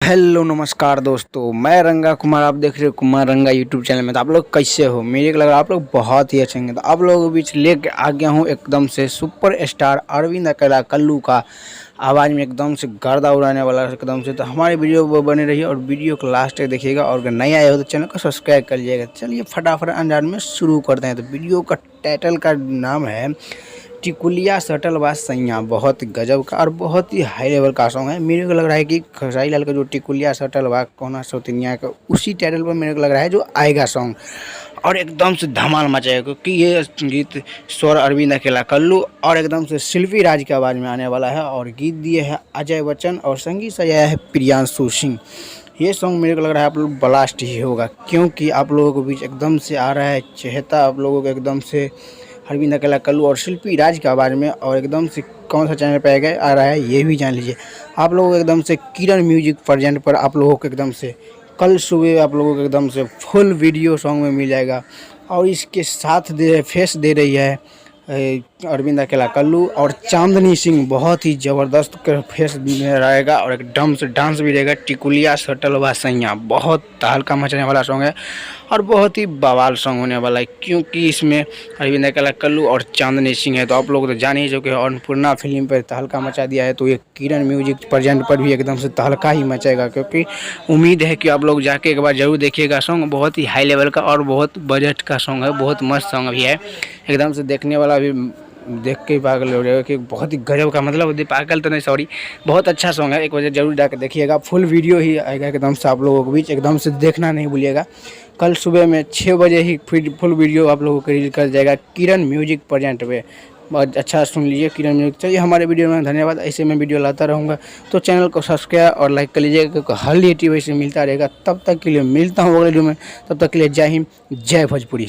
Hello नमस्कार दोस्तों, मैं रंगा कुमार। आप देख रहे हो कुमार रंगा यूट्यूब चैनल में। तो आप लोग कैसे हो? मेरे को लग रहा है आप लोग बहुत ही अच्छे होंगे। तो आप लोगों के बीच लेके आ गया हूँ एकदम से सुपर स्टार अरविंद अकेला कल्लू का आवाज़ में एकदम से गर्दा उड़ाने वाला एकदम से। तो हमारे वीडियो वो बने रहिए और वीडियो को लास्ट तक देखिएगा। और अगर नए आए हो तो चैनल को सब्सक्राइब कर लीजिएगा। चलिए फटाफट अंदाज में शुरू करते हैं। तो वीडियो का टाइटल का नाम है टिकुलिया सटल बा सैया। बहुत गजब का और बहुत ही हाई लेवल का सॉन्ग है। मेरे को लग रहा है कि खेसारी लाल का जो टिकुलिया सटल बा कोना सौतिनिया का उसी टाइटल पर मेरे को लग रहा है जो आएगा सॉन्ग और एकदम से धमाल मचाएगा, क्योंकि ये गीत स्वर अरविंद अकेला कल्लू और एकदम से शिल्पी राज की आवाज़ में आने वाला है। और गीत दिए है अजय बच्चन और संगीत सजाया है प्रियांशु सिंह। ये सॉन्ग मेरे को लग रहा है आप लोग ब्लास्ट ही होगा, क्योंकि आप लोगों के बीच एकदम से आ रहा है चहेता आप लोगों को एकदम से अरविंद अकेला कल्लू और शिल्पी राज की आवाज़ में। और एकदम से कौन सा चैनल पर आ रहा है ये भी जान लीजिए। आप लोगों को एकदम से किरण म्यूजिक प्रेजेंट पर आप लोगों को एकदम से कल सुबह आप लोगों को एकदम से फुल वीडियो सॉन्ग में मिल जाएगा। और इसके साथ फेस दे रही है अरविंद अकेला कल्लू और चांदनी सिंह। बहुत ही ज़बरदस्त फेस रहेगा और एकदम से डांस भी रहेगा। टिकुलिया सटल बा सैया बहुत तहलका मचाने वाला सॉन्ग है और बहुत ही बवाल सॉन्ग होने वाला है, क्योंकि इसमें अरविंद अकेला कल्लू और चांदनी सिंह है। तो आप लोग तो जान ही चुके हैं अन्नपूर्णा फिल्म पर तहलका मचा दिया है, तो ये किरण म्यूजिक प्रेजेंट पर भी एकदम से तहलका ही मचेगा। क्योंकि उम्मीद है कि आप लोग जाके एक बार जरूर देखिएगा। सॉन्ग बहुत ही हाई लेवल का और बहुत बजट का सॉन्ग है, बहुत मस्त सॉन्ग भी है। एकदम से देखने वाला भी देख के ही पागल हो जाएगा कि बहुत ही गजब का, मतलब पागल तो नहीं सॉरी, बहुत अच्छा सॉन्ग है। एक वजह जरूर जाकर देखिएगा। फुल वीडियो ही आएगा एकदम से आप लोगों के बीच, एकदम से देखना नहीं भूलिएगा। कल सुबह में 6 बजे ही फुल वीडियो आप लोगों को रिलीज कर जाएगा किरण म्यूजिक प्रेजेंट पे। बहुत अच्छा सुन लीजिए किरण म्यूजिक। चलिए हमारे वीडियो में धन्यवाद। ऐसे मैं वीडियो लाता रहूँगा, तो चैनल को सब्सक्राइब और लाइक कर लीजिएगा, क्योंकि हर यूट्यूब से मिलता रहेगा। तब तक के लिए मिलता हूँ अगले वीडियो में। तब तक के लिए जय हिंद, जय भोजपुरी।